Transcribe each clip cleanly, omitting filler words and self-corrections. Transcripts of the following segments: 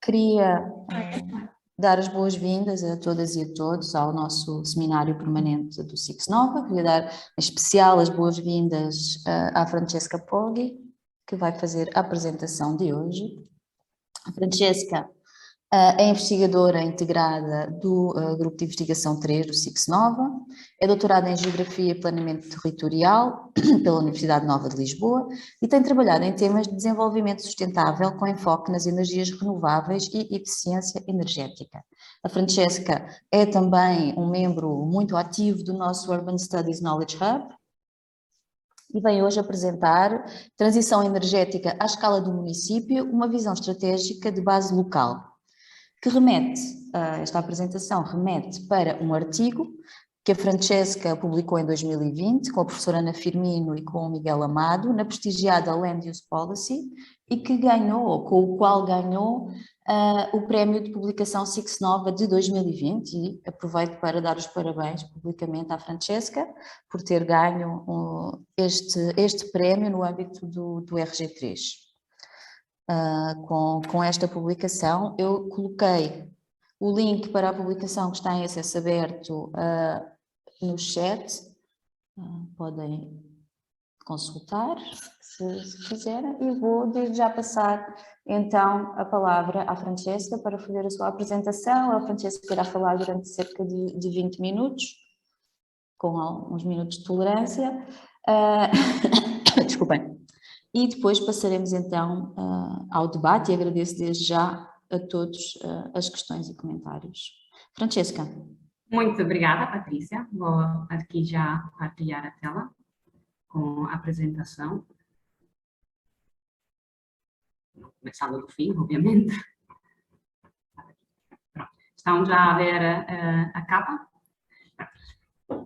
Queria dar as boas-vindas a todas e a todos ao nosso seminário permanente do SIX Nova. Queria dar em especial as boas-vindas à Francesca Poggi, que vai fazer a apresentação de hoje. A Francesca é investigadora integrada do Grupo de Investigação 3 do SIX Nova, é doutorada em Geografia e Planeamento Territorial pela Universidade Nova de Lisboa e tem trabalhado em temas de desenvolvimento sustentável com enfoque nas energias renováveis e eficiência energética. A Francesca é também um membro muito ativo do nosso Urban Studies Knowledge Hub e vem hoje apresentar Transição Energética à escala do município, uma visão estratégica de base local, que esta apresentação remete para um artigo que a Francesca publicou em 2020 com a professora Ana Firmino e com o Miguel Amado, na prestigiada Land Use Policy, e que ganhou, ou com o qual ganhou, o prémio de publicação SIX Nova de 2020, e aproveito para dar os parabéns publicamente à Francesca por ter ganho este prémio no âmbito do RG3. Com esta publicação, eu coloquei o link para a publicação que está em acesso aberto no chat, podem consultar se quiserem, e vou desde já passar então a palavra à Francesca para fazer a sua apresentação. A Francesca irá falar durante cerca de 20 minutos, com uns minutos de tolerância. Desculpem. E depois passaremos então ao debate e agradeço desde já a todos as questões e comentários. Francesca. Muito obrigada, Patrícia. Vou aqui já partilhar a tela com a apresentação. Começando do fim, obviamente. Estão já a ver a capa?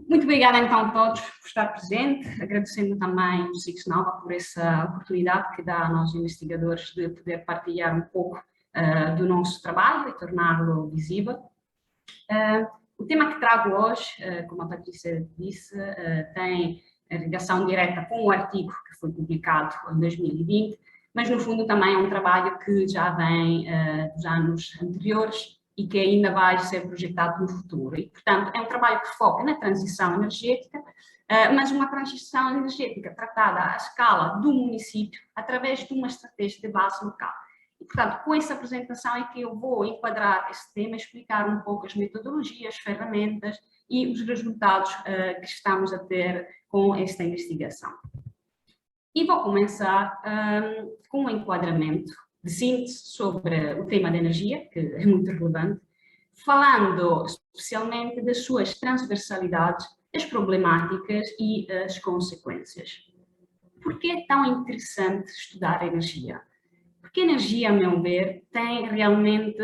Muito obrigada, então, a todos por estar presente, agradecendo também o SIX Nova por essa oportunidade que dá a nós investigadores de poder partilhar um pouco do nosso trabalho e torná-lo visível. O tema que trago hoje, como a Patrícia disse, tem ligação direta com o artigo que foi publicado em 2020, mas no fundo também é um trabalho que já vem dos anos anteriores e que ainda vai ser projetado no futuro. E, portanto, é um trabalho que foca na transição energética, mas uma transição energética tratada à escala do município através de uma estratégia de base local. E, portanto, com essa apresentação é que eu vou enquadrar esse tema, explicar um pouco as metodologias, ferramentas e os resultados que estamos a ter com esta investigação. E vou começar com um enquadramento de síntese sobre o tema da energia, que é muito relevante, falando especialmente das suas transversalidades, as problemáticas e as consequências. Por que é tão interessante estudar a energia? Porque a energia, a meu ver, tem realmente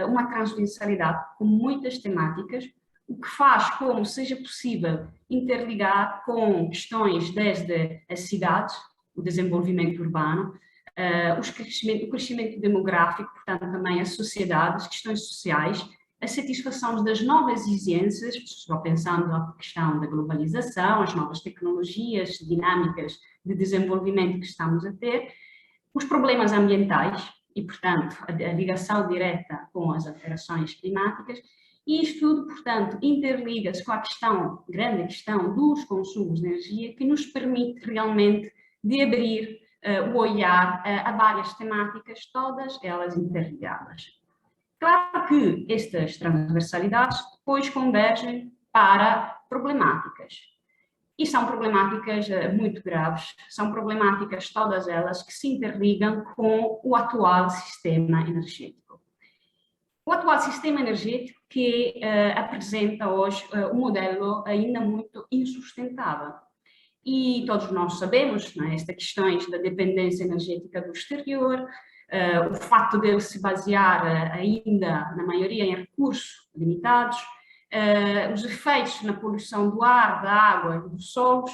uma transversalidade com muitas temáticas, o que faz como seja possível interligar com questões desde as cidades, o desenvolvimento urbano, o crescimento demográfico, portanto também as sociedades, as questões sociais, a satisfação das novas exigências, só pensando na questão da globalização, as novas tecnologias, dinâmicas de desenvolvimento que estamos a ter, os problemas ambientais e, portanto, a ligação direta com as alterações climáticas, e isto tudo, portanto, interliga-se com a grande questão dos consumos de energia, que nos permite realmente de abrir o olhar a várias temáticas, todas elas interligadas. Claro que estas transversalidades depois convergem para problemáticas. E são problemáticas muito graves, são problemáticas todas elas que se interligam com o atual sistema energético. O atual sistema energético que apresenta hoje um modelo ainda muito insustentável. E todos nós sabemos, né, estas questões da dependência energética do exterior, o facto de ele se basear ainda, na maioria, em recursos limitados, os efeitos na poluição do ar, da água e dos solos,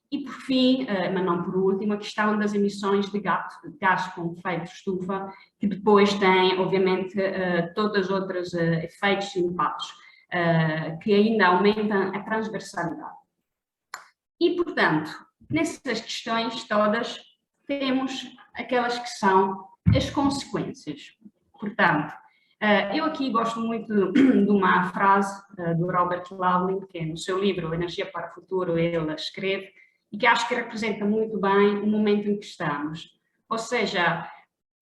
e por fim, mas não por último, a questão das emissões de gás com efeito de estufa, que depois tem, obviamente, todos os outros efeitos e impactos, que ainda aumentam a transversalidade. E, portanto, nessas questões todas, temos aquelas que são as consequências. Portanto, eu aqui gosto muito de uma frase do Robert Laughlin, que no seu livro Energia para o Futuro ele escreve, e que acho que representa muito bem o momento em que estamos. Ou seja,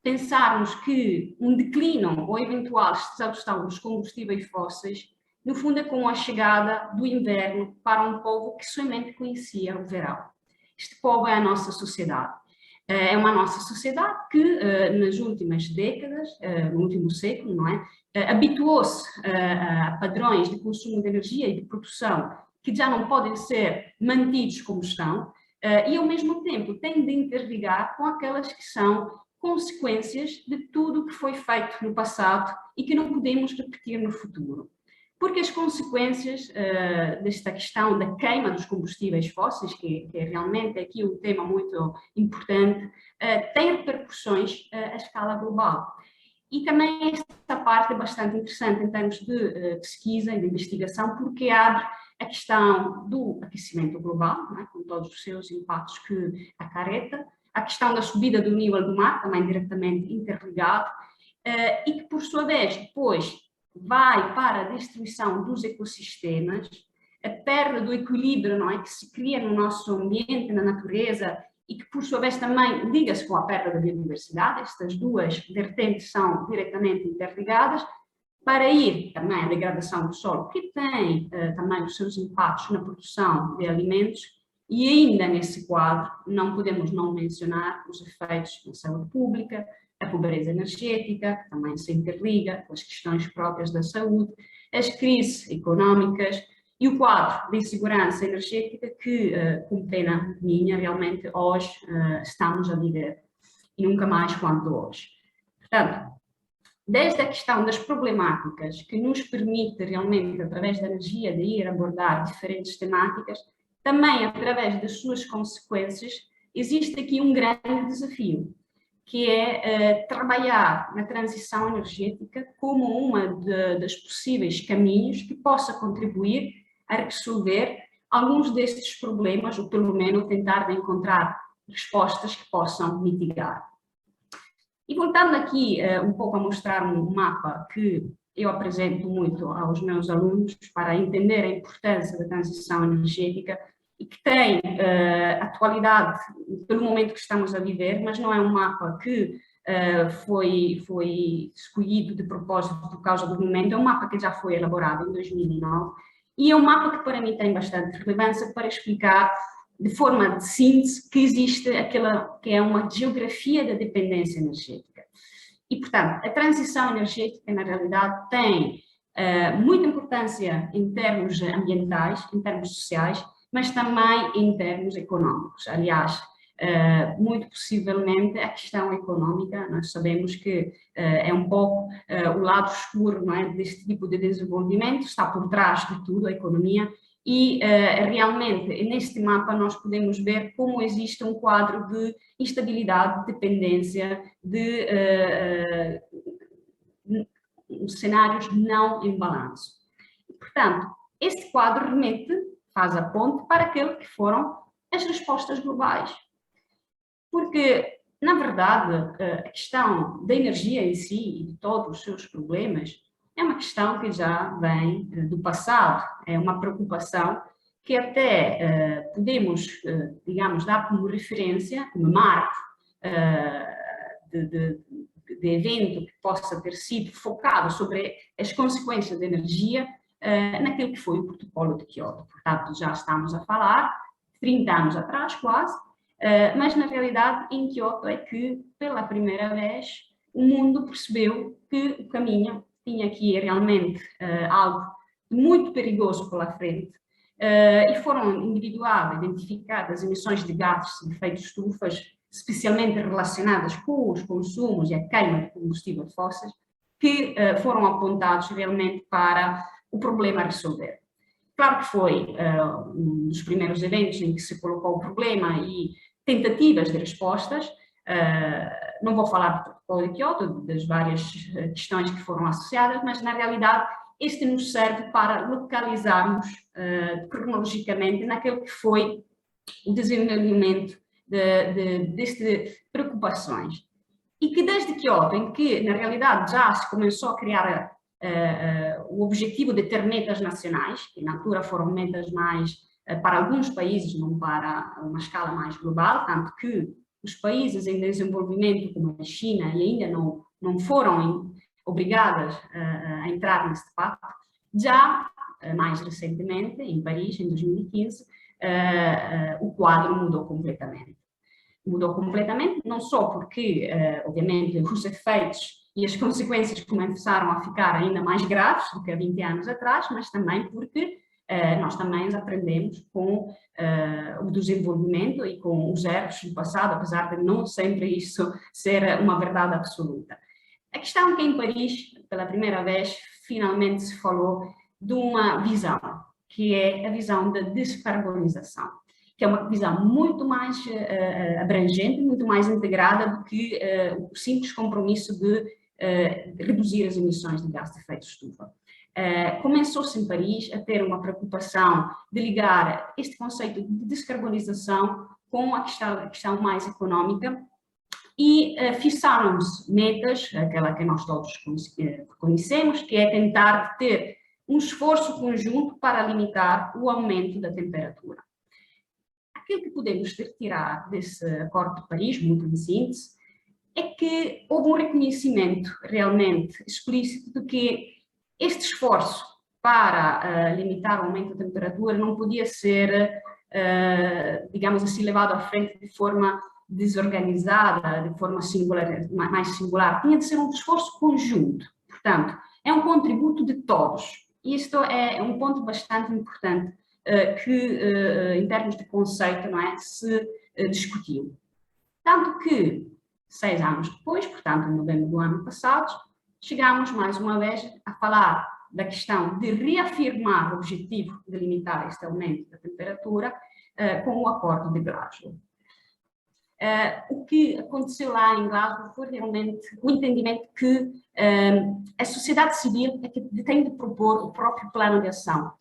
pensarmos que um declínio ou eventual exaustão dos combustíveis fósseis, no fundo é com a chegada do inverno para um povo que somente conhecia o verão. Este povo é a nossa sociedade. É uma nossa sociedade que, nas últimas décadas, no último século, não é? Habituou-se a padrões de consumo de energia e de produção que já não podem ser mantidos como estão, e ao mesmo tempo têm de interligar com aquelas que são consequências de tudo o que foi feito no passado e que não podemos repetir no futuro. Porque as consequências desta questão da queima dos combustíveis fósseis, que é realmente aqui um tema muito importante, tem repercussões à escala global. E também esta parte é bastante interessante em termos de pesquisa e de investigação, porque abre a questão do aquecimento global, não é? Com todos os seus impactos que acarreta, a questão da subida do nível do mar, também diretamente interligado, e que, por sua vez, depois vai para a destruição dos ecossistemas, a perda do equilíbrio, não é, que se cria no nosso ambiente, na natureza, e que, por sua vez, também liga-se com a perda da biodiversidade. Estas duas vertentes são diretamente interligadas, para ir também à degradação do solo, que tem também os seus impactos na produção de alimentos, e ainda nesse quadro não podemos não mencionar os efeitos na saúde pública, a pobreza energética, que também se interliga com as questões próprias da saúde, as crises económicas e o quadro de insegurança energética que, com pena minha, realmente hoje estamos a viver e nunca mais quanto hoje. Portanto, desde a questão das problemáticas que nos permite realmente, através da energia, de ir abordar diferentes temáticas, também através das suas consequências, existe aqui um grande desafio, que é trabalhar na transição energética como uma das possíveis caminhos que possa contribuir a resolver alguns destes problemas, ou pelo menos tentar encontrar respostas que possam mitigar. E voltando aqui um pouco a mostrar um mapa que eu apresento muito aos meus alunos para entender a importância da transição energética e que tem atualidade pelo momento que estamos a viver, mas não é um mapa que foi escolhido de propósito por causa do momento, é um mapa que já foi elaborado em 2009 e é um mapa que para mim tem bastante relevância para explicar de forma de síntese que existe aquela que é uma geografia da dependência energética. E, portanto, a transição energética, na realidade, tem muita importância em termos ambientais, em termos sociais, mas também em termos económicos. Aliás, muito possivelmente a questão económica, nós sabemos que é um pouco o lado escuro, não é, deste tipo de desenvolvimento, está por trás de tudo, a economia, e realmente neste mapa nós podemos ver como existe um quadro de instabilidade, de dependência, de cenários não em balanço. Portanto, este quadro remete, faz a ponte para aquilo que foram as respostas globais. Porque, na verdade, a questão da energia em si e de todos os seus problemas é uma questão que já vem do passado, é uma preocupação que até podemos, digamos, dar como referência, como marco de evento que possa ter sido focado sobre as consequências da energia naquilo que foi o protocolo de Kyoto. Portanto, já estamos a falar 30 anos atrás, quase, mas na realidade em Kyoto é que, pela primeira vez, o mundo percebeu que o caminho tinha aqui realmente algo muito perigoso pela frente e foram individuadas, identificadas emissões de gases de efeito estufas, especialmente relacionadas com os consumos e a queima de combustíveis fósseis, que foram apontados realmente para o problema a resolver. Claro que foi um dos primeiros eventos em que se colocou o problema e tentativas de respostas. Não vou falar do protocolo de Kyoto, das várias questões que foram associadas, mas na realidade este nos serve para localizarmos cronologicamente naquilo que foi o desenvolvimento destas preocupações. e que desde Kyoto, em que na realidade já se começou a criar o objetivo de ter metas nacionais, que na altura foram metas mais para alguns países, não para uma escala mais global, tanto que os países em desenvolvimento, como a China, e ainda não foram obrigadas a entrar neste pacto, já mais recentemente, em Paris, em 2015, o quadro mudou completamente. Mudou completamente, não só porque, obviamente, os efeitos e as consequências começaram a ficar ainda mais graves do que há 20 anos atrás, mas também porque nós também aprendemos com o desenvolvimento e com os erros do passado, apesar de não sempre isso ser uma verdade absoluta. A questão é que em Paris, pela primeira vez, finalmente se falou de uma visão, que é a visão da descarbonização, que é uma visão muito mais abrangente, muito mais integrada do que o simples compromisso de reduzir as emissões de gás de efeito de estufa. Começou-se em Paris a ter uma preocupação de ligar este conceito de descarbonização com a questão mais económica e fixaram-se metas, aquela que nós todos conhecemos, que é tentar ter um esforço conjunto para limitar o aumento da temperatura. Aquilo que podemos retirar desse Acordo de Paris, muito em síntese, é que houve um reconhecimento realmente explícito de que este esforço para limitar o aumento da temperatura não podia ser, digamos assim, levado à frente de forma desorganizada, de forma singular, mais singular. Tinha de ser um esforço conjunto. Portanto, é um contributo de todos. E isto é um ponto bastante importante que, em termos de conceito, não é, se discutiu. Tanto que, 6 anos depois, portanto, em novembro do ano passado, chegamos mais uma vez a falar da questão de reafirmar o objetivo de limitar este aumento da temperatura com o Acordo de Glasgow. O que aconteceu lá em Glasgow foi realmente o entendimento que a sociedade civil é que tem de propor o próprio plano de ação.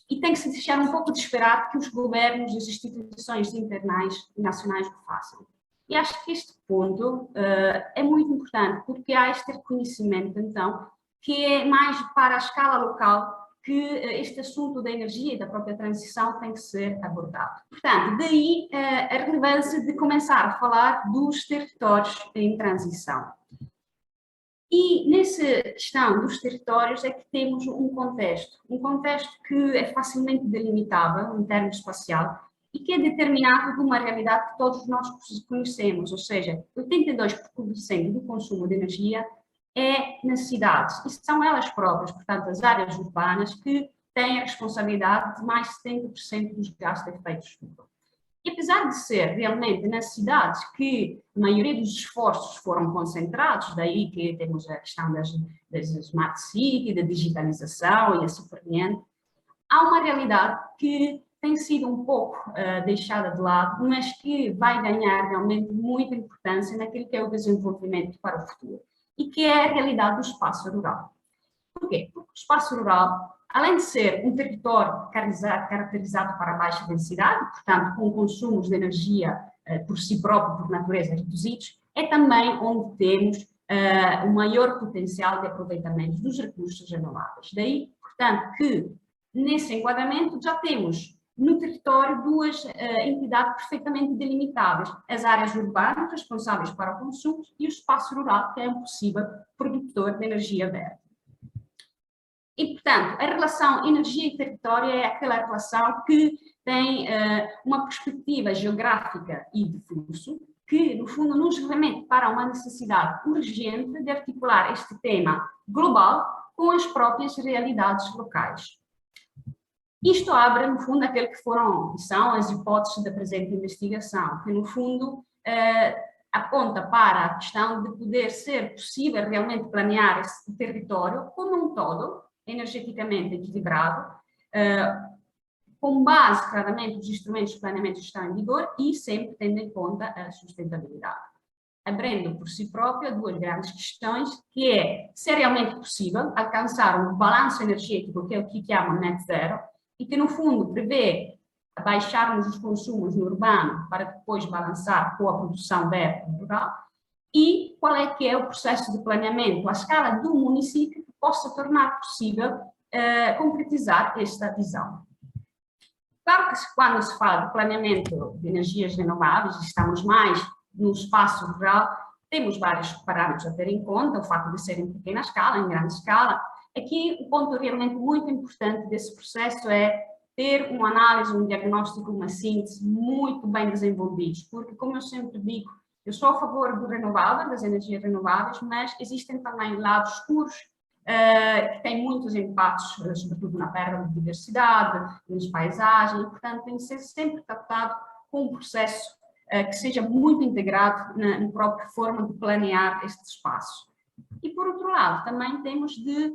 E tem que se deixar um pouco de esperar que os governos e as instituições internacionais e nacionais o façam. E acho que este ponto é muito importante, porque há este reconhecimento, então, que é mais para a escala local que este assunto da energia e da própria transição tem que ser abordado. Portanto, daí a relevância de começar a falar dos territórios em transição. E nessa questão dos territórios é que temos um contexto que é facilmente delimitável em termos espacial e que é determinado de uma realidade que todos nós conhecemos, ou seja, 82% do consumo de energia é nas cidades, e são elas próprias, portanto, as áreas urbanas, que têm a responsabilidade de mais de 70% dos gases de efeito de estufa. E apesar de ser realmente nas cidades que a maioria dos esforços foram concentrados, daí que temos a questão das smart cities, da digitalização e assim por diante, há uma realidade que tem sido um pouco deixada de lado, mas que vai ganhar realmente muita importância naquilo que é o desenvolvimento para o futuro, e que é a realidade do espaço rural. Por quê? Porque o espaço rural, além de ser um território caracterizado para baixa densidade, portanto, com consumos de energia por si próprio, por natureza, reduzidos, é também onde temos o maior potencial de aproveitamento dos recursos renováveis. Daí, portanto, que nesse enquadramento já temos no território duas entidades perfeitamente delimitadas: as áreas urbanas, responsáveis para o consumo, e o espaço rural, que é um possível produtor de energia verde. E, portanto, a relação energia e território é aquela relação que tem uma perspectiva geográfica e de fluxo, que, no fundo, nos remete para uma necessidade urgente de articular este tema global com as próprias realidades locais. Isto abre, no fundo, aquele que são as hipóteses da presente investigação, que, no fundo, aponta para a questão de poder ser possível realmente planear esse território como um todo, energeticamente equilibrado, com base, claramente, nos instrumentos de planeamento que estão em vigor e sempre tendo em conta a sustentabilidade. Abrindo por si própria duas grandes questões, que é se é realmente possível alcançar um balanço energético, que é o que chamam net zero, e que, no fundo, prevê baixarmos os consumos no urbano para depois balançar com a produção verde no rural, e qual é que é o processo de planeamento à escala do município que possa tornar possível concretizar esta visão. Claro que quando se fala de planeamento de energias renováveis, estamos mais no espaço rural, temos vários parâmetros a ter em conta, o facto de ser em pequena escala, em grande escala. Aqui o ponto realmente muito importante desse processo é ter uma análise, um diagnóstico, uma síntese muito bem desenvolvidos, porque, como eu sempre digo, eu sou a favor do renovável, das energias renováveis, mas existem também lados escuros que têm muitos impactos, sobretudo na perda de diversidade, nas paisagens, e, portanto, tem de ser sempre tratado com um processo que seja muito integrado na própria forma de planear este espaço. E, por outro lado, também temos de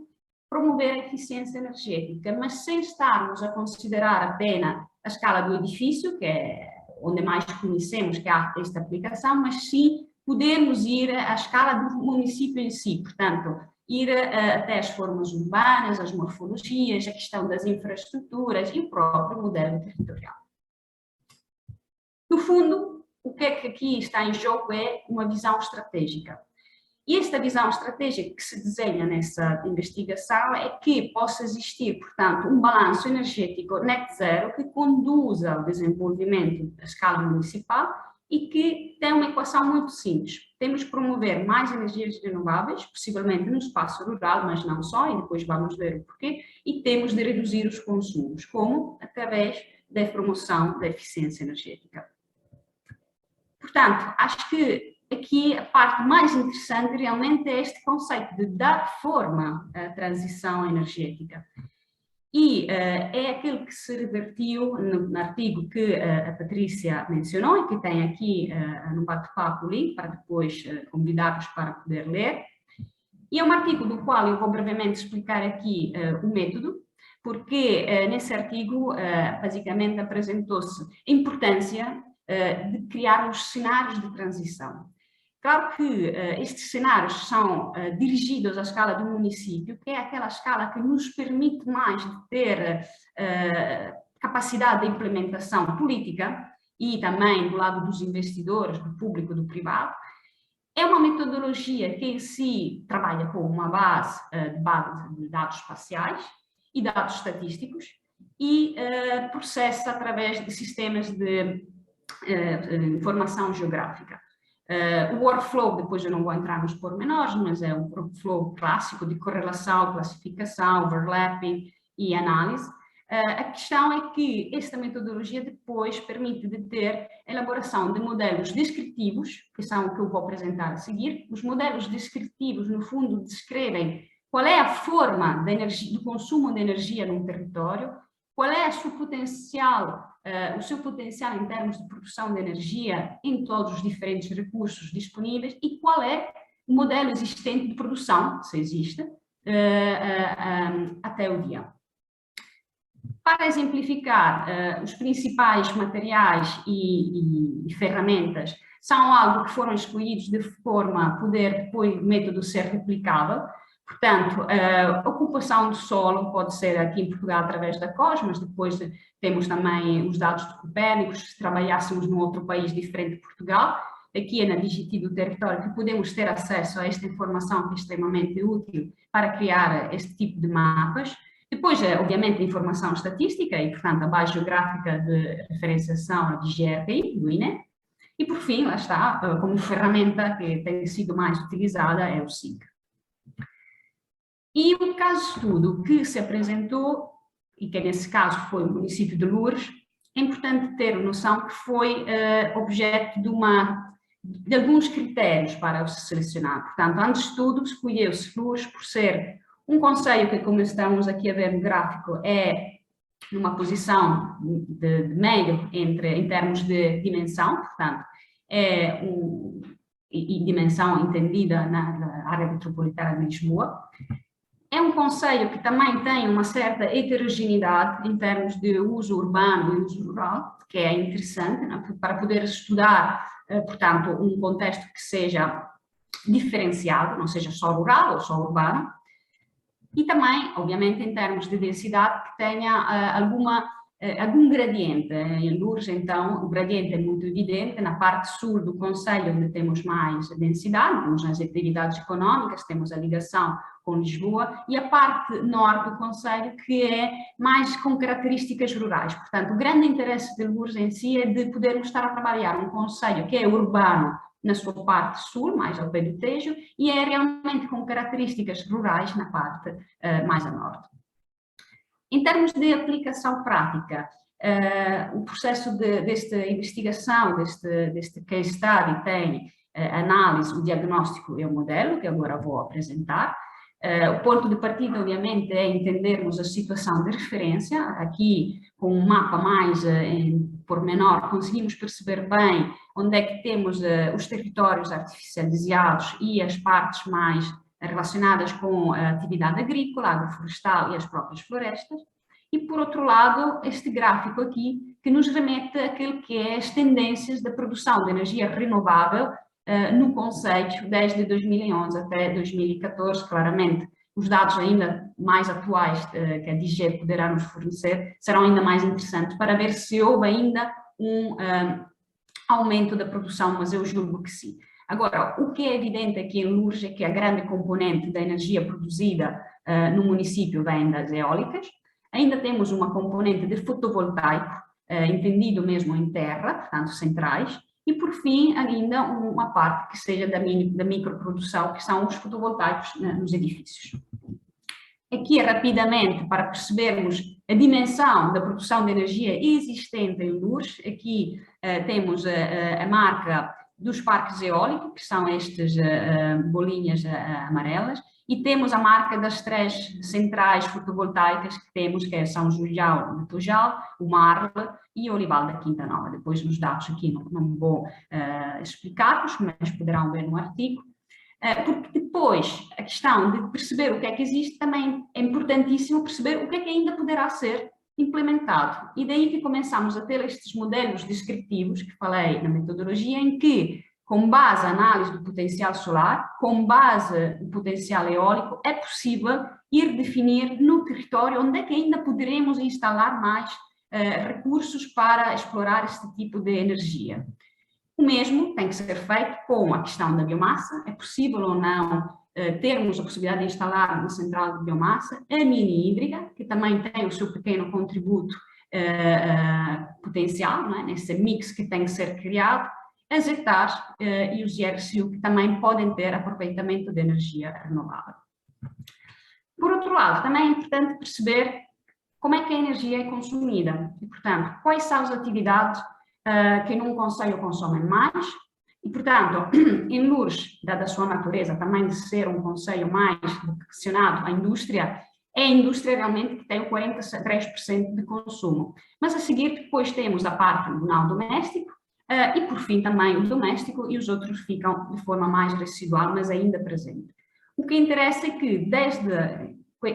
promover a eficiência energética, mas sem estarmos a considerar apenas a escala do edifício, que é onde mais conhecemos que há esta aplicação, mas sim podermos ir à escala do município em si, portanto, ir até as formas urbanas, as morfologias, a questão das infraestruturas e o próprio modelo territorial. No fundo, o que é que aqui está em jogo é uma visão estratégica. E esta visão estratégica que se desenha nessa investigação é que possa existir, portanto, um balanço energético net zero que conduza ao desenvolvimento da escala municipal e que tem uma equação muito simples. Temos que promover mais energias renováveis, possivelmente no espaço rural, mas não só, e depois vamos ver o porquê, e temos de reduzir os consumos, como? Através da promoção da eficiência energética. Portanto, acho que aqui a parte mais interessante realmente é este conceito de dar forma à transição energética. E é aquilo que se revertiu no artigo que a Patrícia mencionou e que tem aqui no bate-papo o link para depois convidar-vos para poder ler. E é um artigo do qual eu vou brevemente explicar aqui o método, porque nesse artigo basicamente apresentou-se a importância de criarmos cenários de transição. Claro que estes cenários são dirigidos à escala do município, que é aquela escala que nos permite mais de ter capacidade de implementação política e também do lado dos investidores, do público, do privado. É uma metodologia que em si trabalha com uma base de dados espaciais e dados estatísticos e processa através de sistemas de informação geográfica. O workflow, depois eu não vou entrar nos pormenores, mas é um workflow clássico de correlação, classificação, overlapping e análise. A questão é que esta metodologia depois permite de ter elaboração de modelos descritivos, que são o que eu vou apresentar a seguir. Os modelos descritivos, no fundo, descrevem qual é a forma de energia, do consumo de energia num território, qual é o seu potencial em termos de produção de energia em todos os diferentes recursos disponíveis e qual é o modelo existente de produção, se existe, até o dia. Para exemplificar, os principais materiais e ferramentas são algo que foram escolhidos de forma a poder depois o método ser replicável. Portanto, a ocupação do solo pode ser aqui em Portugal através da COS, mas depois temos também os dados de Copérnico, se trabalhássemos num outro país diferente de Portugal. Aqui é na Digiti do território que podemos ter acesso a esta informação que é extremamente útil para criar este tipo de mapas. Depois, obviamente, a informação estatística e, portanto, a base geográfica de referenciação, a GRPI, do INE. E, por fim, lá está, como ferramenta que tem sido mais utilizada, é o SIG. E o caso de estudo que se apresentou, e que nesse caso foi o município de Loures, é importante ter noção que foi objeto de alguns critérios para se selecionar. Portanto, antes de tudo, escolheu-se Loures por ser um concelho que, como estamos aqui a ver no gráfico, é numa posição de meio em termos de dimensão, portanto, e dimensão entendida na área metropolitana de Lisboa. É um concelho que também tem uma certa heterogeneidade em termos de uso urbano e uso rural, que é interessante, né, para poder estudar, portanto, um contexto que seja diferenciado, não seja só rural ou só urbano, e também, obviamente, em termos de densidade, que tenha alguma algum gradiente. Em Loures, então, o gradiente é muito evidente. Na parte sul do concelho, onde temos mais densidade, temos as atividades econômicas, temos a ligação com Lisboa, e a parte norte do concelho, que é mais com características rurais. Portanto, o grande interesse de Loures em si é de podermos estar a trabalhar um concelho que é urbano na sua parte sul, mais ao pé do Tejo, e é realmente com características rurais na parte mais a norte. Em termos de aplicação prática, o processo desta investigação, deste case study, tem a análise, o diagnóstico e o modelo, que agora vou apresentar. O ponto de partida, obviamente, é entendermos a situação de referência. Aqui, com um mapa mais em pormenor, conseguimos perceber bem onde é que temos os territórios artificializados e as partes mais relacionadas com a atividade agrícola, agroflorestal e as próprias florestas. E, por outro lado, este gráfico aqui, que nos remete àquilo que é as tendências da produção de energia renovável no concelho desde 2011 até 2014, claramente. Os dados ainda mais atuais que a DG poderá nos fornecer serão ainda mais interessantes para ver se houve ainda um aumento da produção, mas eu julgo que sim. Agora, o que é evidente aqui em Loures é que a grande componente da energia produzida no município vem das eólicas. Ainda temos uma componente de fotovoltaico, entendido mesmo em terra, portanto centrais, e por fim ainda uma parte que seja da microprodução, que são os fotovoltaicos nos edifícios. Aqui rapidamente, para percebermos a dimensão da produção de energia existente em Loures, aqui temos a marca dos parques eólicos, que são estas bolinhas amarelas, e temos a marca das 3 centrais fotovoltaicas que temos, que é São Julião de Tojal, o Marle e o Olival da Quinta Nova. Depois nos dados aqui não vou explicar-vos, mas poderão ver no artigo. Porque depois a questão de perceber o que é que existe também é importantíssimo perceber o que é que ainda poderá ser implementado. E daí que começamos a ter estes modelos descritivos que falei na metodologia, em que, com base na análise do potencial solar, com base no potencial eólico, é possível ir definir no território onde é que ainda poderemos instalar mais recursos para explorar este tipo de energia. O mesmo tem que ser feito com a questão da biomassa. É possível ou não termos a possibilidade de instalar uma central de biomassa, a mini hídrica, que também tem o seu pequeno contributo potencial, não é? Nesse mix que tem que ser criado, as hectares e os IRCU, que também podem ter aproveitamento de energia renovável. Por outro lado, também é importante perceber como é que a energia é consumida e, portanto, quais são as atividades que num concelho consomem mais e, portanto, em Loures, dada a sua natureza também de ser um concelho mais vocacionado à indústria, é a indústria realmente que tem o 43% de consumo. Mas a seguir depois temos a parte do não doméstico e, por fim, também o doméstico, e os outros ficam de forma mais residual, mas ainda presente. O que interessa é que, desde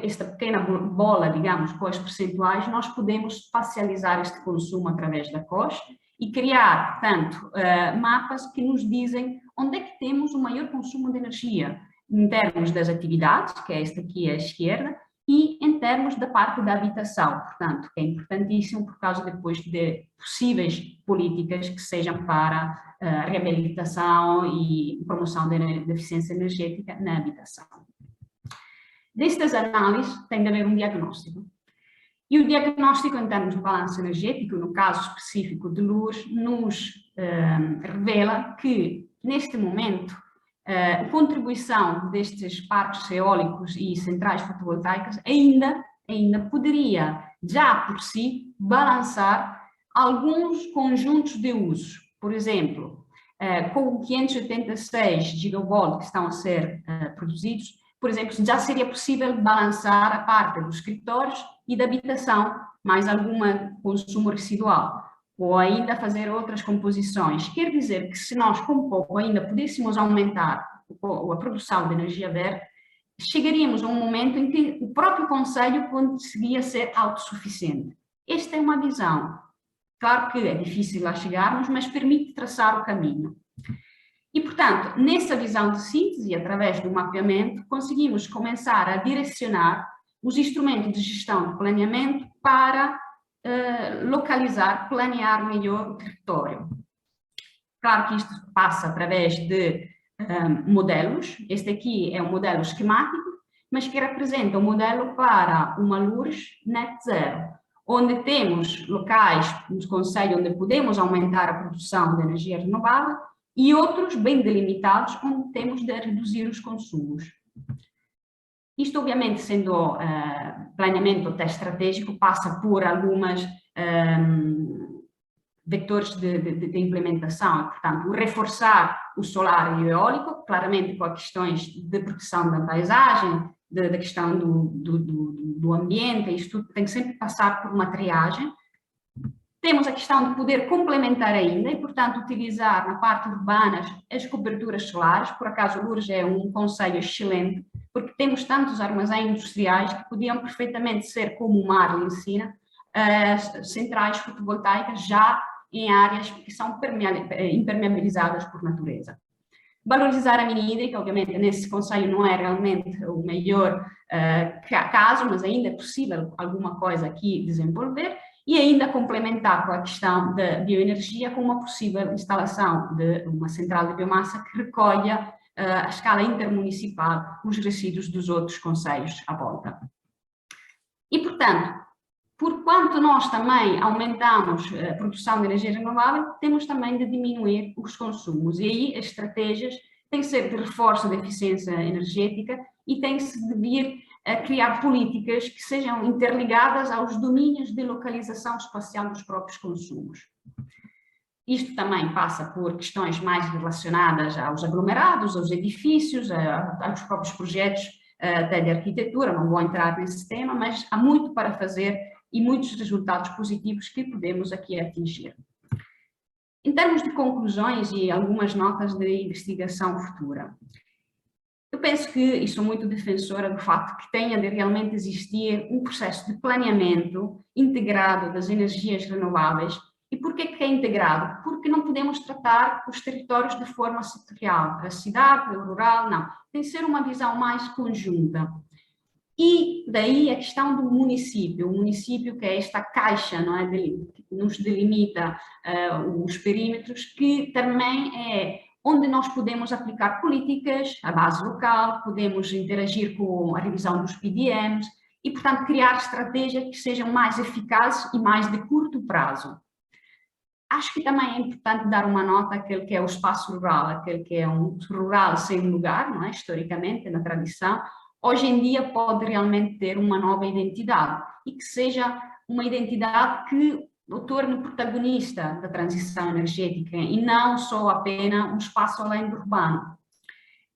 esta pequena bola, digamos, com as percentuais, nós podemos espacializar este consumo através da COS e criar, portanto, mapas que nos dizem onde é que temos o maior consumo de energia, em termos das atividades, que é esta aqui à esquerda, e em termos da parte da habitação, portanto, que é importantíssimo por causa depois de possíveis políticas que sejam para a reabilitação e promoção da eficiência energética na habitação. Destas análises tem de haver um diagnóstico. E o diagnóstico em termos de balanço energético, no caso específico de Loures, nos revela que, neste momento, a contribuição destes parques eólicos e centrais fotovoltaicas ainda poderia, já por si, balançar alguns conjuntos de usos. Por exemplo, com 586 gigavolt que estão a ser produzidos, por exemplo, já seria possível balançar a parte dos escritórios e da habitação, mais algum consumo residual, ou ainda fazer outras composições. Quer dizer que se nós com pouco ainda pudéssemos aumentar a produção de energia verde, chegaríamos a um momento em que o próprio concelho conseguia ser autossuficiente. Esta é uma visão. Claro que é difícil lá chegarmos, mas permite traçar o caminho. E, portanto, nessa visão de síntese, através do mapeamento, conseguimos começar a direcionar os instrumentos de gestão de planeamento para localizar, planear melhor o território. Claro que isto passa através de modelos. Este aqui é um modelo esquemático, mas que representa um modelo para uma luz net zero, onde temos locais no concelho onde podemos aumentar a produção de energia renovável e outros bem delimitados onde temos de reduzir os consumos. Isto, obviamente, sendo planeamento até estratégico, passa por algumas vetores de implementação, e, portanto, reforçar o solar e o eólico, claramente com as questões de proteção da paisagem, da questão do ambiente, isto tudo tem que sempre passar por uma triagem. Temos a questão de poder complementar ainda e, portanto, utilizar na parte urbana as coberturas solares. Por acaso, Loures é um concelho excelente, porque temos tantos armazéns industriais que podiam perfeitamente ser, como o Marli ensina, centrais fotovoltaicas já em áreas que são impermeabilizadas por natureza. Valorizar a mini hídrica, obviamente, nesse concelho não é realmente o melhor caso, mas ainda é possível alguma coisa aqui desenvolver, e ainda complementar com a questão da bioenergia com uma possível instalação de uma central de biomassa que recolha a escala intermunicipal os resíduos dos outros concelhos à volta. E, portanto, por quanto nós também aumentamos a produção de energia renovável, temos também de diminuir os consumos. E aí as estratégias têm que ser de reforço da eficiência energética e tem-se de vir a criar políticas que sejam interligadas aos domínios de localização espacial dos próprios consumos. Isto também passa por questões mais relacionadas aos aglomerados, aos edifícios, aos próprios projetos até de arquitetura, não vou entrar nesse tema, mas há muito para fazer e muitos resultados positivos que podemos aqui atingir. Em termos de conclusões e algumas notas de investigação futura, eu penso que, e sou muito defensora do facto que tenha de realmente existir um processo de planeamento integrado das energias renováveis. E por que é integrado? Porque não podemos tratar os territórios de forma setorial, a cidade, o rural, não. Tem que ser uma visão mais conjunta. E daí a questão do município, o município que é esta caixa, não é, que nos delimita os perímetros, que também é onde nós podemos aplicar políticas à base local, podemos interagir com a revisão dos PDMs e, portanto, criar estratégias que sejam mais eficazes e mais de curto prazo. Acho que também é importante dar uma nota àquele que é o espaço rural, aquele que é um rural sem lugar, não é? Historicamente, na tradição, hoje em dia pode realmente ter uma nova identidade e que seja uma identidade que o torne protagonista da transição energética e não só apenas um espaço além do urbano.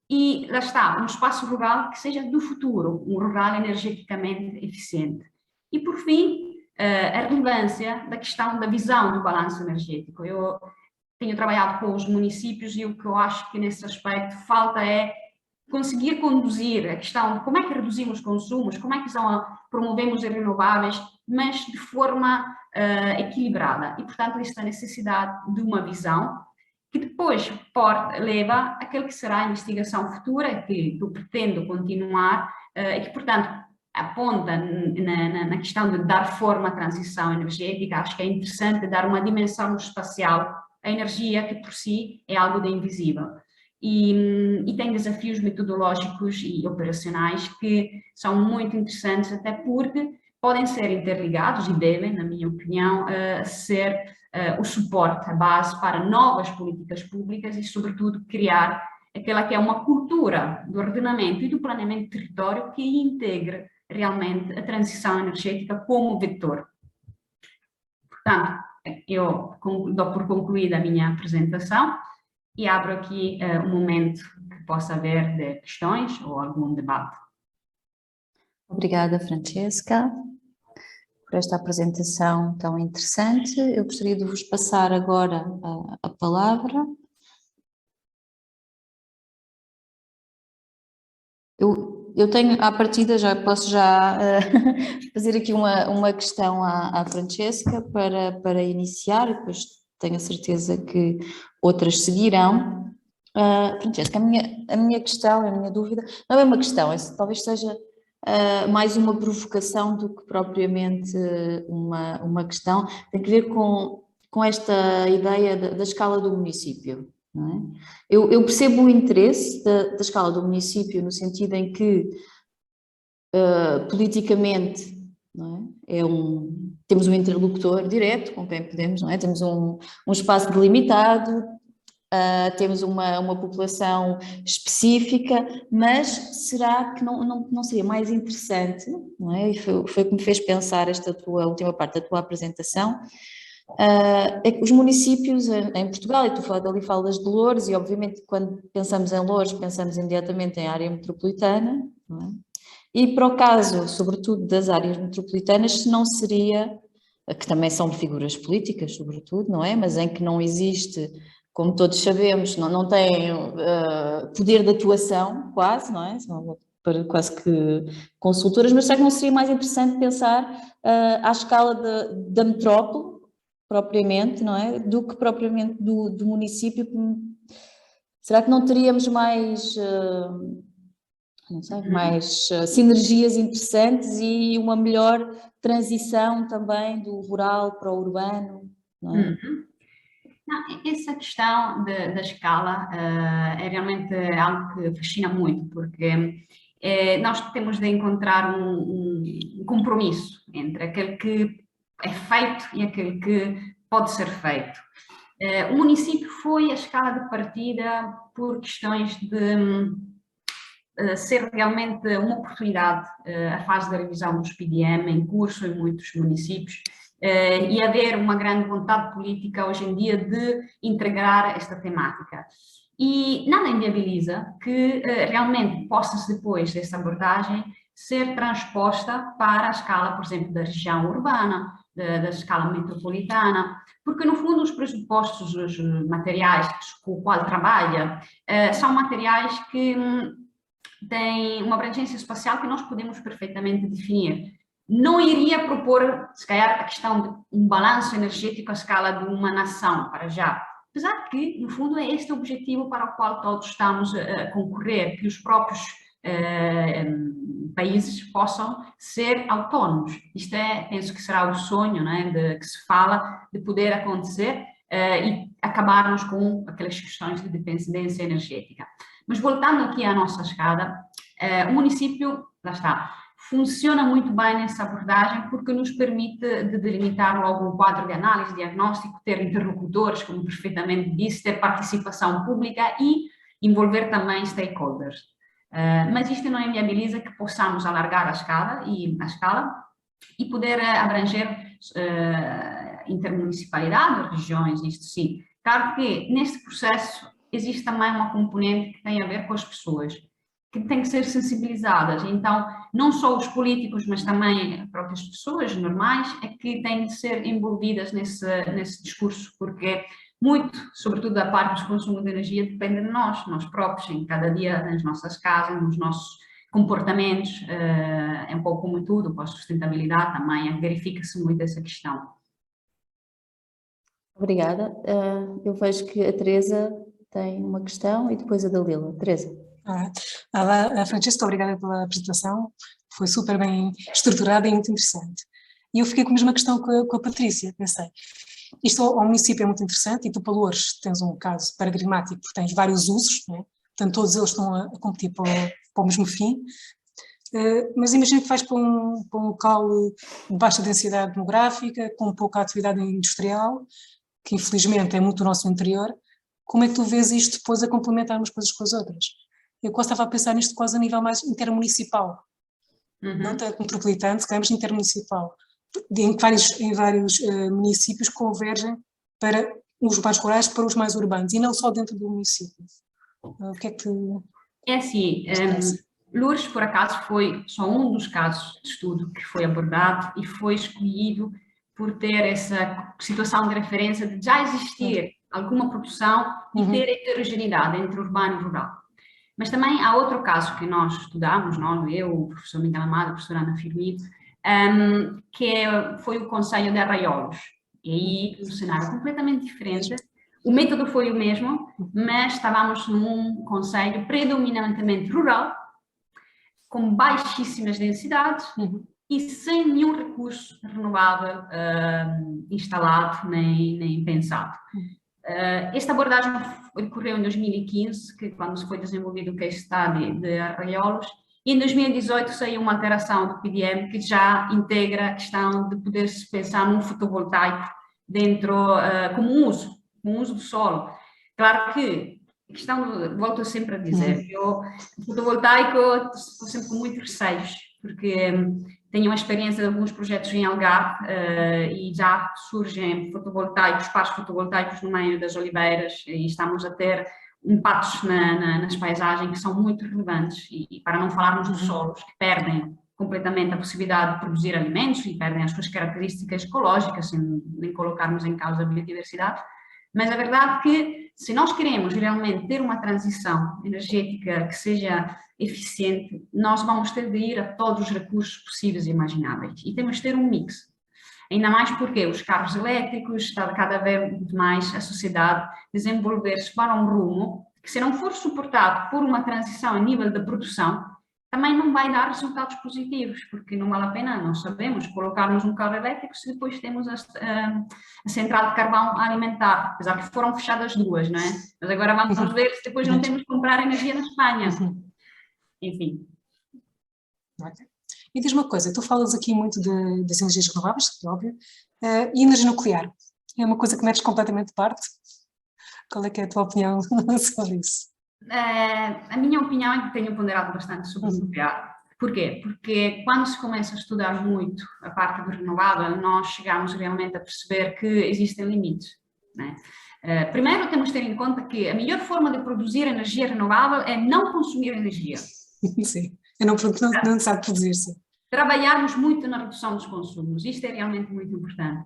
E lá está, um espaço rural que seja do futuro, um rural energeticamente eficiente. E por fim, a relevância da questão da visão do balanço energético. Eu tenho trabalhado com os municípios e o que eu acho que nesse aspecto falta é conseguir conduzir a questão de como é que reduzimos consumos, como é que promovemos as renováveis, mas de forma equilibrada. E, portanto, esta necessidade de uma visão que depois leva àquele que será a investigação futura, que eu pretendo continuar, e que, portanto, aponta na questão de dar forma à transição energética. Acho que é interessante dar uma dimensão espacial à energia, que por si é algo de invisível. E tem desafios metodológicos e operacionais que são muito interessantes, até porque podem ser interligados e devem, na minha opinião, ser o suporte, a base para novas políticas públicas e, sobretudo, criar aquela que é uma cultura do ordenamento e do planeamento de território que integre realmente a transição energética como vetor. Portanto, eu dou por concluída a minha apresentação e abro aqui um momento que possa haver de questões ou algum debate. Obrigada, Francesca, por esta apresentação tão interessante. Eu gostaria de vos passar agora a palavra. Eu tenho, à partida, posso fazer aqui uma questão à Francesca para iniciar, e depois tenho a certeza que outras seguirão. Francesca, a minha questão, a minha dúvida, não é uma questão, talvez seja mais uma provocação do que propriamente uma questão. Tem que ver com esta ideia da escala do município. Não é? Eu percebo o interesse da escala do município no sentido em que politicamente, não é? Temos um interlocutor direto com quem podemos, não é? Temos um espaço delimitado, temos uma população específica, mas será que não seria mais interessante, não é? E foi o que me fez pensar esta última parte da tua apresentação, é que os municípios em Portugal, e tu ali falas de Loures, e obviamente quando pensamos em Loures pensamos imediatamente em área metropolitana, não é? E para o caso, sobretudo, das áreas metropolitanas, se não seria, que também são figuras políticas, sobretudo, não é? Mas em que não existe, como todos sabemos, não tem poder de atuação, quase, não é? São quase que consultoras, mas será que não seria mais interessante pensar à escala da metrópole, propriamente, não é? Do que propriamente do município? Será que não teríamos mais... não sei, mais sinergias interessantes e uma melhor transição também do rural para o urbano, não é? Não, essa questão da escala é realmente algo que fascina muito, porque nós temos de encontrar um compromisso entre aquele que é feito e aquele que pode ser feito. O município foi a escala de partida por questões de ser realmente uma oportunidade, a fase da revisão dos PDM em curso em muitos municípios, e haver uma grande vontade política hoje em dia de integrar esta temática. E nada inviabiliza que realmente possa-se depois dessa abordagem ser transposta para a escala, por exemplo, da região urbana, da escala metropolitana, porque no fundo os pressupostos, os materiais com os quais trabalha, são materiais que têm uma abrangência espacial que nós podemos perfeitamente definir. Não iria propor, se calhar, a questão de um balanço energético à escala de uma nação, para já. Apesar que, no fundo, é este o objetivo para o qual todos estamos a concorrer, que os próprios países possam ser autónomos. Isto penso que será o sonho, né, que se fala de poder acontecer e acabarmos com aquelas questões de dependência energética. Mas voltando aqui à nossa escada, o município, lá está, funciona muito bem nessa abordagem porque nos permite de delimitar logo um quadro de análise, diagnóstico, ter interlocutores, como perfeitamente disse, ter participação pública e envolver também stakeholders. Mas isto não inviabiliza que possamos alargar a escala e poder abranger intermunicipalidade, regiões, isto sim. Claro que neste processo existe também uma componente que tem a ver com as pessoas, que têm que ser sensibilizadas. Então, não só os políticos, mas também as próprias pessoas normais é que têm de ser envolvidas nesse discurso, porque muito, sobretudo da parte dos consumos de energia, depende de nós próprios, em cada dia, nas nossas casas, nos nossos comportamentos, é um pouco como em tudo, com a sustentabilidade também, verifica-se muito essa questão. Obrigada. Eu vejo que a Teresa tem uma questão e depois a Dalila. Teresa. Francesca, obrigada pela apresentação, foi super bem estruturada e muito interessante. E eu fiquei com a mesma questão com a Patrícia, pensei, isto ao município é muito interessante e tu para Loures tens um caso paradigmático porque tens vários usos, não é? Portanto todos eles estão a competir para o mesmo fim, mas imagina que vais para um local de baixa densidade demográfica, com pouca atividade industrial, que infelizmente é muito o nosso interior. Como é que tu vês isto depois a complementar umas coisas com as outras? Eu quase estava a pensar nisto quase a nível mais intermunicipal, não tanto metropolitano, se calhar, mas intermunicipal, em vários municípios convergem para os mais rurais para os mais urbanos, e não só dentro do município. O que é que... É assim, Loures, por acaso, foi só um dos casos de estudo que foi abordado e foi escolhido por ter essa situação de referência de já existir alguma produção e ter heterogeneidade entre urbano e rural. Mas também há outro caso que nós estudamos, eu, o professor Miguel Amado, a professora Ana Firmino, que foi o Conselho de Arraiolos. E aí um cenário completamente diferente. O método foi o mesmo, mas estávamos num concelho predominantemente rural, com baixíssimas densidades e sem nenhum recurso renovável instalado nem pensado. Esta abordagem ocorreu em 2015, quando se foi desenvolvido o case study de Arraiolos, e em 2018 saiu uma alteração do PDM que já integra a questão de poder-se pensar num fotovoltaico dentro, como um uso do solo. Claro que a questão, volto sempre a dizer, eu, o fotovoltaico, estou sempre com muitos receios, porque tenho uma experiência de alguns projetos em Algarve e já surgem fotovoltaicos, pares fotovoltaicos no meio das oliveiras e estamos a ter impactos nas paisagens que são muito relevantes e para não falarmos dos solos que perdem completamente a possibilidade de produzir alimentos e perdem as suas características ecológicas, sem nem colocarmos em causa a biodiversidade. Mas a verdade é que se nós queremos realmente ter uma transição energética que seja eficiente, nós vamos ter de ir a todos os recursos possíveis e imagináveis e temos de ter um mix. Ainda mais porque os carros elétricos, está cada vez mais a sociedade desenvolver-se para um rumo que, se não for suportado por uma transição a nível da produção, também não vai dar resultados positivos, porque não vale a pena, nós sabemos, colocarmos um carro elétrico se depois temos a central de carvão a alimentar, apesar que foram fechadas duas, não é? Mas agora vamos ver se depois não temos que comprar energia na Espanha. Enfim. E diz uma coisa, tu falas aqui muito das energias renováveis, que é óbvio, e energia nuclear. É uma coisa que metes completamente de parte? Qual é que é a tua opinião sobre isso? A minha opinião é que tenho ponderado bastante sobre o nuclear. Porquê? Porque quando se começa a estudar muito a parte do renovável, nós chegamos realmente a perceber que existem limites, né? Primeiro temos de ter em conta que a melhor forma de produzir energia renovável é não consumir energia. Sim, não sabe produzir, sim. Trabalharmos muito na redução dos consumos, isto é realmente muito importante.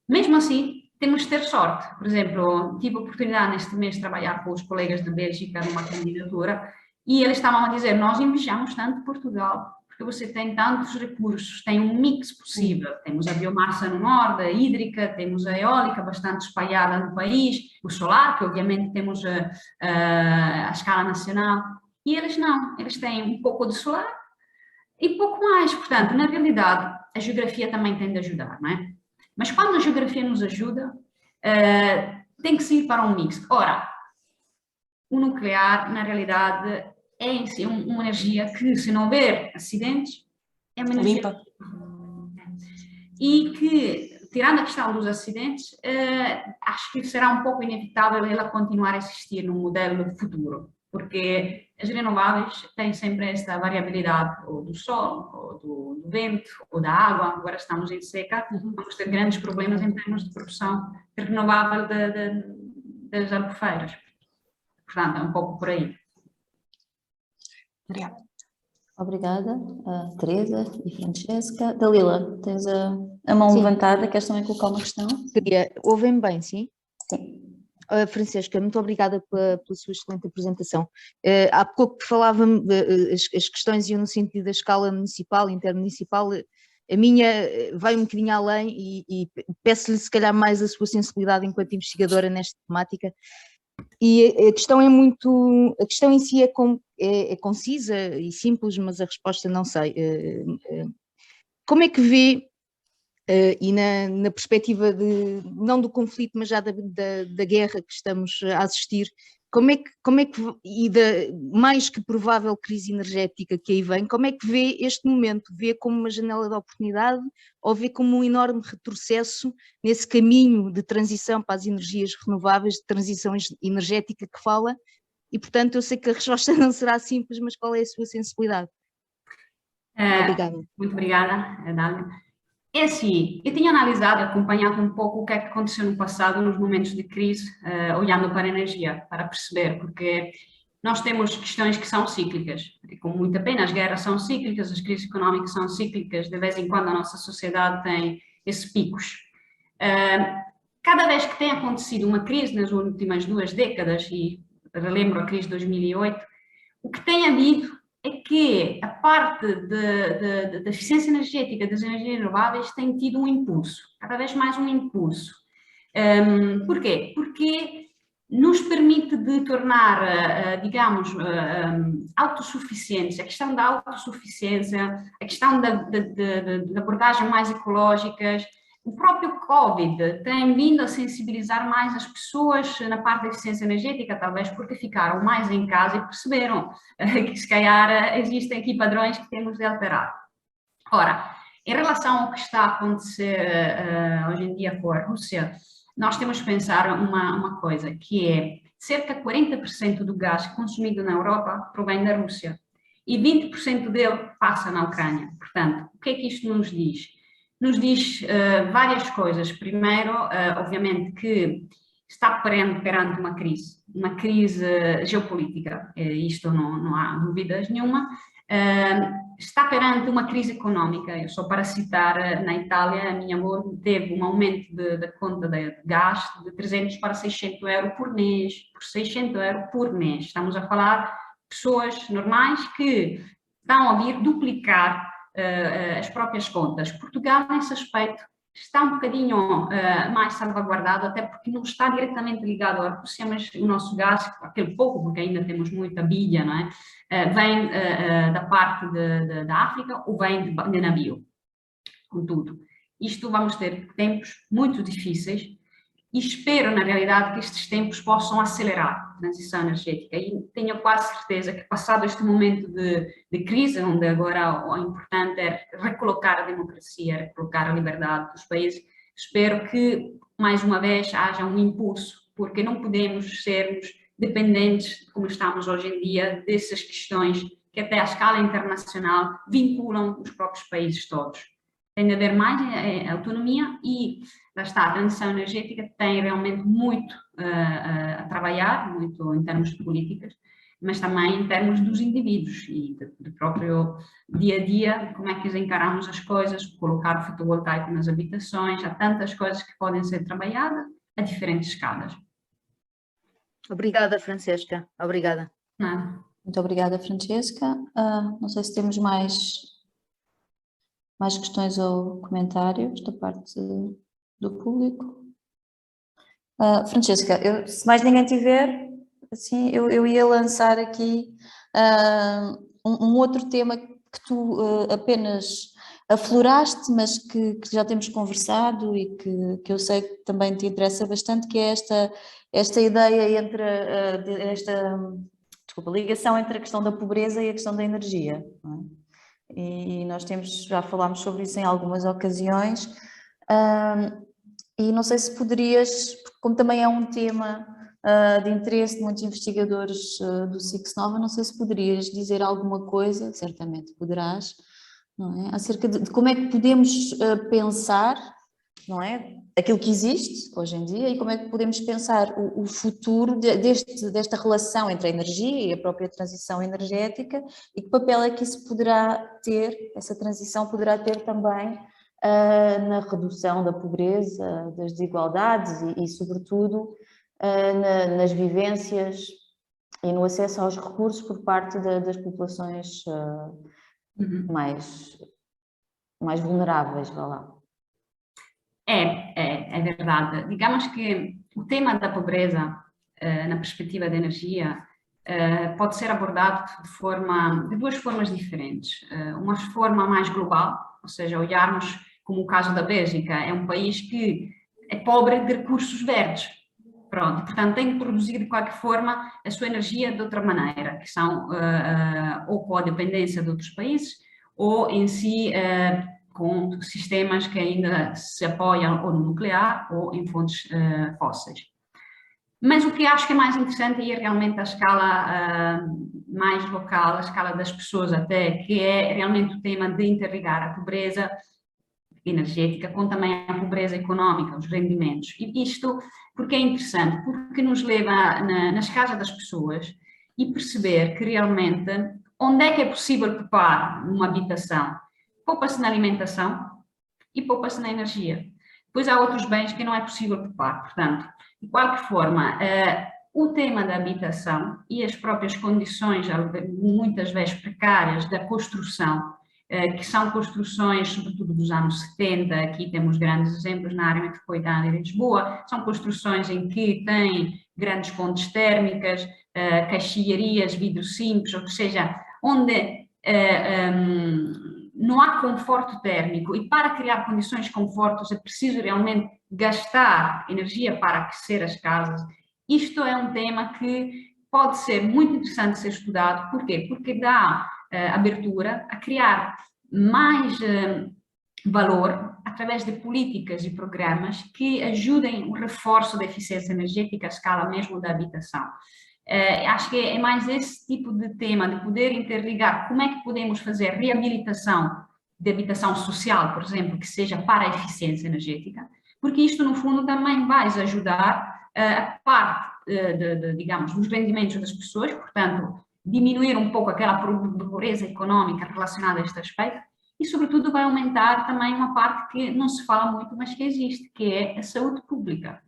Mesmo assim, temos de ter sorte. Por exemplo, tive a oportunidade neste mês de trabalhar com os colegas de Bélgica numa candidatura e eles estavam a dizer, nós invejamos tanto Portugal, porque você tem tantos recursos, tem um mix possível. Temos a biomassa no norte, a hídrica, temos a eólica bastante espalhada no país, o solar, que obviamente temos a escala nacional. E eles não, eles têm um pouco de solar e pouco mais. Portanto, na realidade, a geografia também tem de ajudar, não é? Mas quando a geografia nos ajuda, tem que se ir para um mix. Ora, o nuclear, na realidade, é em si uma energia que, se não houver acidentes, é uma energia limpa. E que, tirando a questão dos acidentes, acho que será um pouco inevitável ela continuar a existir no modelo futuro, porque as renováveis têm sempre esta variabilidade, ou do sol, ou do vento, ou da água. Agora estamos em seca, vamos ter grandes problemas em termos de produção renovável das albufeiras. Portanto, é um pouco por aí. Obrigada. Obrigada, Teresa e Francesca. Dalila, tens a mão levantada, queres também colocar uma questão? Ouvem-me bem, sim? Sim. Francesca, muito obrigada pela sua excelente apresentação. Há pouco falava-me, as questões iam no sentido da escala municipal, intermunicipal. A minha vai um bocadinho além e peço-lhe se calhar mais a sua sensibilidade enquanto investigadora nesta temática. E a questão a questão em si é concisa e simples, mas a resposta não sei. Como é que vê, e na perspectiva não do conflito, mas já da guerra que estamos a assistir, como é que e da mais que provável crise energética que aí vem, como é que vê este momento? Vê como uma janela de oportunidade ou vê como um enorme retrocesso nesse caminho de transição para as energias renováveis, de transição energética que fala? E, portanto, eu sei que a resposta não será simples, mas qual é a sua sensibilidade? Obrigada. Muito obrigada, Dália. É assim, eu tinha analisado e acompanhado um pouco o que é que aconteceu no passado, nos momentos de crise, olhando para a energia, para perceber, porque nós temos questões que são cíclicas, e com muita pena, as guerras são cíclicas, as crises económicas são cíclicas, de vez em quando a nossa sociedade tem esses picos. Cada vez que tem acontecido uma crise nas últimas 2 décadas, e relembro a crise de 2008, o que tem havido é que a parte da eficiência energética das energias renováveis tem tido um impulso, cada vez mais um impulso. Porquê? Porque nos permite de tornar, digamos, autossuficientes. A questão da autossuficiência, a questão de abordagem mais ecológicas. O próprio Covid tem vindo a sensibilizar mais as pessoas na parte da eficiência energética, talvez porque ficaram mais em casa e perceberam que se calhar existem aqui padrões que temos de alterar. Ora, em relação ao que está a acontecer hoje em dia com a Rússia, nós temos que pensar uma coisa, que é cerca de 40% do gás consumido na Europa provém da Rússia e 20% dele passa na Ucrânia. Portanto, o que é que isto nos diz? Nos diz várias coisas. Primeiro, obviamente, que está perante uma crise geopolítica, isto não há dúvidas nenhuma. Está perante uma crise económica. Eu só para citar, na Itália, a minha avó teve um aumento da conta de gás de 300 para 600 euros por mês, por 600 euros por mês. Estamos a falar de pessoas normais que estão a vir duplicar as próprias contas. Portugal, nesse aspecto, está um bocadinho mais salvaguardado, até porque não está diretamente ligado à Rússia, mas o nosso gás, aquele pouco, porque ainda temos muita bilha, não é? Vem da parte da África ou vem de navio. Contudo, isto vamos ter tempos muito difíceis e espero, na realidade, que estes tempos possam acelerar a transição energética. E tenho quase certeza que, passado este momento de crise, onde agora o importante é recolocar a democracia, recolocar a liberdade dos países, espero que, mais uma vez, haja um impulso, porque não podemos sermos dependentes, como estamos hoje em dia, dessas questões que até à escala internacional vinculam os próprios países todos. Tem de haver mais autonomia e, lá está, a transição energética tem realmente muito a trabalhar, muito em termos de políticas, mas também em termos dos indivíduos e do próprio dia a dia, como é que encaramos as coisas, colocar o fotovoltaico nas habitações, há tantas coisas que podem ser trabalhadas a diferentes escalas. Obrigada, Francesca. Obrigada. Nada. Muito obrigada, Francesca. Não sei se temos mais questões ou comentários da parte do público. Francesca, se mais ninguém tiver, assim, eu ia lançar aqui um outro tema que tu apenas afloraste, mas que já temos conversado e que eu sei que também te interessa bastante, que é esta ideia entre ligação entre a questão da pobreza e a questão da energia, não é? E nós já falámos sobre isso em algumas ocasiões, e não sei se poderias, como também é um tema de interesse de muitos investigadores do SICSNova, não sei se poderias dizer alguma coisa, certamente poderás, não é? Acerca de como é que podemos pensar, não é? Aquilo que existe hoje em dia e como é que podemos pensar o futuro desta relação entre a energia e a própria transição energética e que papel é que isso poderá ter, essa transição poderá ter também na redução da pobreza, das desigualdades e sobretudo, nas vivências e no acesso aos recursos por parte das populações mais vulneráveis, vá lá. É verdade. Digamos que o tema da pobreza, na perspectiva da energia, pode ser abordado de duas formas diferentes. Uma forma mais global, ou seja, olharmos como o caso da Bélgica, é um país que é pobre de recursos verdes. Pronto, portanto, tem que produzir de qualquer forma a sua energia de outra maneira, que são ou com a dependência de outros países, ou em si com sistemas que ainda se apoiam ou no nuclear ou em fontes fósseis. Mas o que acho que é mais interessante é realmente a escala mais local, a escala das pessoas até, que é realmente o tema de interligar a pobreza energética com também a pobreza económica, os rendimentos. E isto porque é interessante, porque nos leva nas casas das pessoas e perceber que realmente onde é que é possível poupar numa habitação? Poupa-se na alimentação e poupa-se na energia. Depois há outros bens que não é possível poupar. Portanto, de qualquer forma, o tema da habitação e as próprias condições, muitas vezes precárias, da construção, que são construções, sobretudo dos anos 70, aqui temos grandes exemplos na área metropolitana de Lisboa, são construções em que têm grandes fontes térmicas, caixilharias, vidro simples, ou seja, onde não há conforto térmico, e para criar condições de conforto é preciso realmente gastar energia para aquecer as casas. Isto é um tema que pode ser muito interessante ser estudado. Porquê? Porque dá abertura a criar mais valor através de políticas e programas que ajudem o reforço da eficiência energética à escala mesmo da habitação. Acho que é mais esse tipo de tema, de poder interligar como é que podemos fazer reabilitação de habitação social, por exemplo, que seja para a eficiência energética, porque isto, no fundo, também vai ajudar a parte, digamos, dos rendimentos das pessoas, portanto, diminuir um pouco aquela pobreza económica relacionada a este aspecto, e, sobretudo, vai aumentar também uma parte que não se fala muito, mas que existe, que é a saúde pública.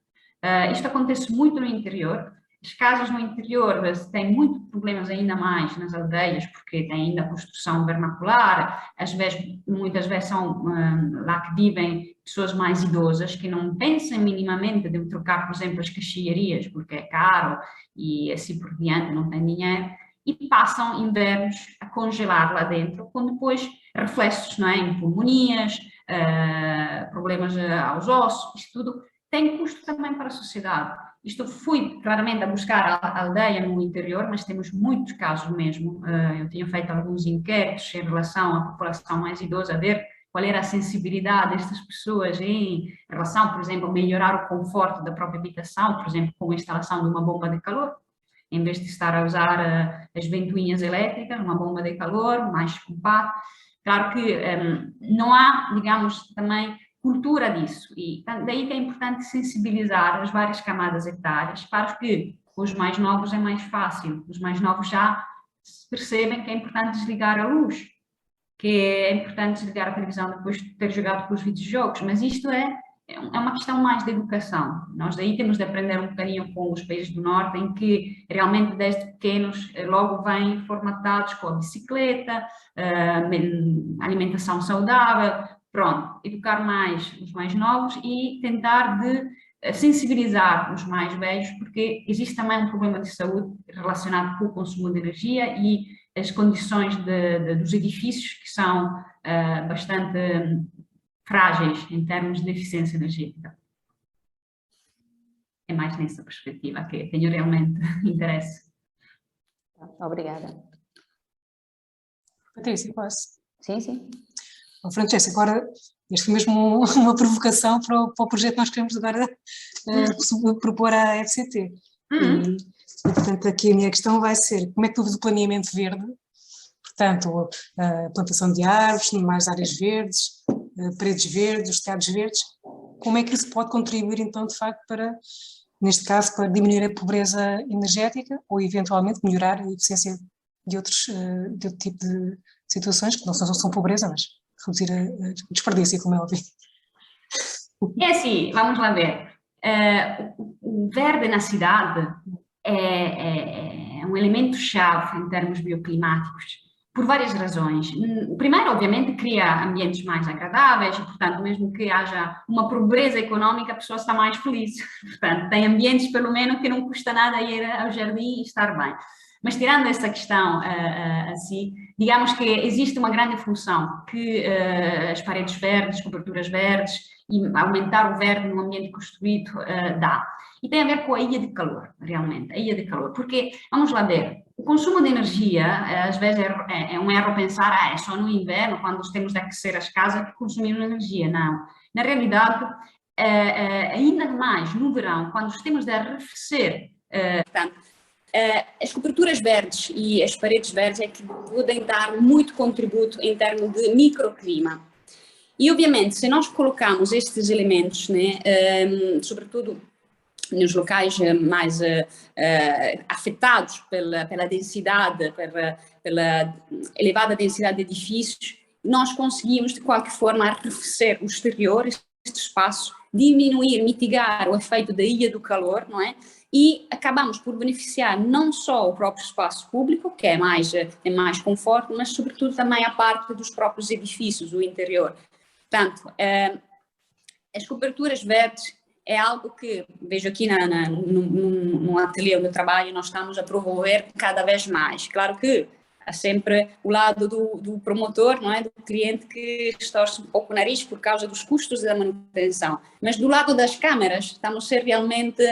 Isto acontece muito no interior. As casas no interior têm muitos problemas ainda mais nas aldeias, porque tem ainda a construção vernacular, muitas vezes são lá que vivem pessoas mais idosas, que não pensam minimamente de trocar, por exemplo, as caixilharias, porque é caro e assim por diante, não tem dinheiro, e passam invernos a congelar lá dentro, com depois reflexos, não é, em pulmonias, problemas aos ossos, isto tudo tem custo também para a sociedade. Isto fui claramente a buscar a aldeia no interior, mas temos muitos casos mesmo. Eu tinha feito alguns inquéritos em relação à população mais idosa, a ver qual era a sensibilidade destas pessoas em relação, por exemplo, a melhorar o conforto da própria habitação, por exemplo, com a instalação de uma bomba de calor, em vez de estar a usar as ventoinhas elétricas, uma bomba de calor mais compacta. Claro que não há, digamos, também cultura disso, e daí que é importante sensibilizar as várias camadas etárias para que os mais novos é mais fácil, os mais novos já percebem que é importante desligar a luz, que é importante desligar a televisão depois de ter jogado com os videojogos, mas isto é uma questão mais de educação. Nós daí temos de aprender um bocadinho com os países do norte, em que realmente desde pequenos logo vêm formatados com a bicicleta, alimentação saudável. Pronto, educar mais os mais novos e tentar de sensibilizar os mais velhos, porque existe também um problema de saúde relacionado com o consumo de energia e as condições dos edifícios, que são bastante frágeis em termos de eficiência energética. É mais nessa perspectiva que tenho realmente interesse. Obrigada. Patrícia, posso? Sim, sim. Bom, Francesca, agora, isto foi mesmo uma provocação para o projeto que nós queremos agora propor à FCT. E, portanto, aqui a minha questão vai ser, como é que tu vês o planeamento verde? Portanto, a plantação de árvores, mais áreas verdes, paredes verdes, os telhados verdes, como é que isso pode contribuir, então, de facto, para, neste caso, para diminuir a pobreza energética ou, eventualmente, melhorar a eficiência de outro tipo de situações, que não são pobreza, mas reduzir a desperdício, como é óbvio. É assim, vamos lá ver. O verde na cidade é um elemento-chave em termos bioclimáticos, por várias razões. Primeiro, obviamente, cria ambientes mais agradáveis e, portanto, mesmo que haja uma pobreza económica, a pessoa está mais feliz. Portanto, tem ambientes, pelo menos, que não custa nada ir ao jardim e estar bem. Mas tirando essa questão assim, digamos que existe uma grande função que as paredes verdes, coberturas verdes e aumentar o verde no ambiente construído dá. E tem a ver com a ilha de calor, realmente, a ilha de calor. Porque, vamos lá ver, o consumo de energia, às vezes é um erro pensar, é só no inverno, quando temos de aquecer as casas, que consumimos energia. Não. Na realidade, ainda mais no verão, quando temos de arrefecer, portanto, as coberturas verdes e as paredes verdes é que podem dar muito contributo em termos de microclima. E, obviamente, se nós colocamos estes elementos, né, sobretudo nos locais mais afetados pela densidade, pela elevada densidade de edifícios, nós conseguimos, de qualquer forma, arrefecer o exterior, este espaço, diminuir, mitigar o efeito da ilha do calor, não é? E acabamos por beneficiar não só o próprio espaço público, que tem mais conforto, mas sobretudo também a parte dos próprios edifícios, o interior. Portanto, as coberturas verdes é algo que vejo aqui no ateliê onde eu trabalho, nós estamos a promover cada vez mais. Claro que há sempre o lado do promotor, não é? Do cliente que estorce um pouco o nariz por causa dos custos da manutenção. Mas do lado das câmaras, estamos a ser realmente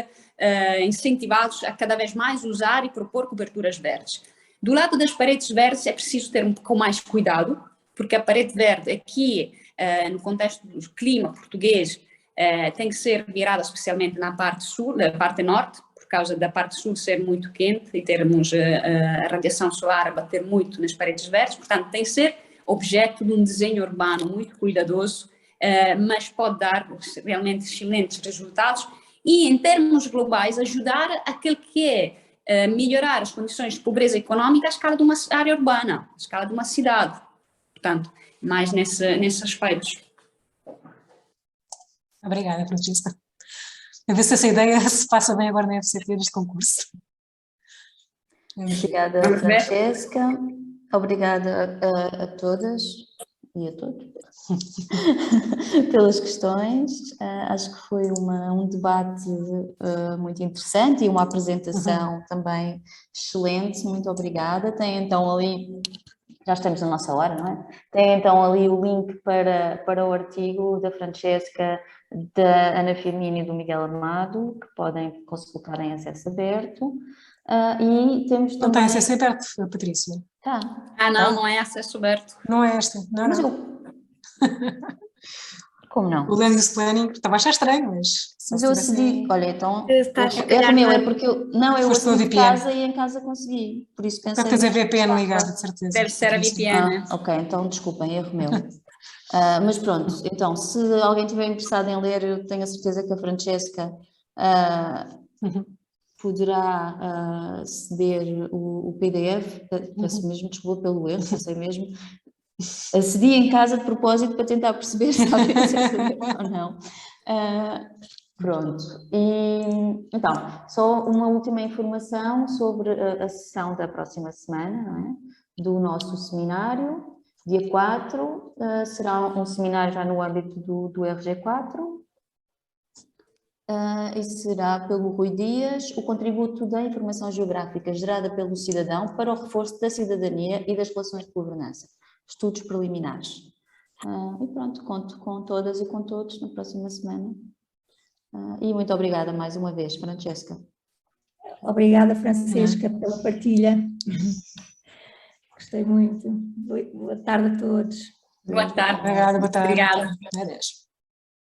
incentivados a cada vez mais usar e propor coberturas verdes. Do lado das paredes verdes é preciso ter um pouco mais cuidado, porque a parede verde aqui, no contexto do clima português, tem que ser virada especialmente na parte sul, na parte norte, por causa da parte sul ser muito quente e termos a radiação solar a bater muito nas paredes verdes, portanto tem que ser objeto de um desenho urbano muito cuidadoso, mas pode dar realmente excelentes resultados e em termos globais ajudar aquele que é melhorar as condições de pobreza económica à escala de uma área urbana, à escala de uma cidade, portanto, mais nesses aspectos. Obrigada, Francisca. A ver se essa ideia se passa bem agora na FCT deste concurso. Obrigada, Francesca. Obrigada a todas e a todos pelas questões. Acho que foi um debate muito interessante e uma apresentação também excelente. Muito obrigada. Tem então ali, já estamos na nossa hora, não é? Tem então ali o link para o artigo da Francesca, da Ana Firmino e do Miguel Amado, que podem consultar em acesso aberto. E temos também... Não tem acesso aberto, Patrícia? Tá. Não é acesso aberto. Não é esta, não. Mas Como não? O Land Use Planning estava a achar estranho, mas... Mas eu acedi, olha, então... Estás, é porque eu acedi de VPN. casa e em casa consegui, por isso pensei... Só que tens a VPN ligada, de certeza. Deve ser a VPN. Ok, então desculpem, erro meu. Mas pronto, então, se alguém estiver interessado em ler, eu tenho a certeza que a Francesca poderá ceder o PDF, peço mesmo desculpa pelo erro, não sei mesmo. Acedi em casa de propósito para tentar perceber se alguém aceder ou não. Pronto, e então, só uma última informação sobre a sessão da próxima semana, não é? Do nosso seminário. Dia 4 será um seminário já no âmbito do RG4 e será pelo Rui Dias o contributo da informação geográfica gerada pelo cidadão para o reforço da cidadania e das relações de governança. Estudos preliminares. E pronto, conto com todas e com todos na próxima semana. E muito obrigada mais uma vez, Francesca. Obrigada, Francisca, pela partilha. Gostei muito. Boa tarde a todos. Boa tarde. Obrigada, boa tarde. Obrigada. Adeus.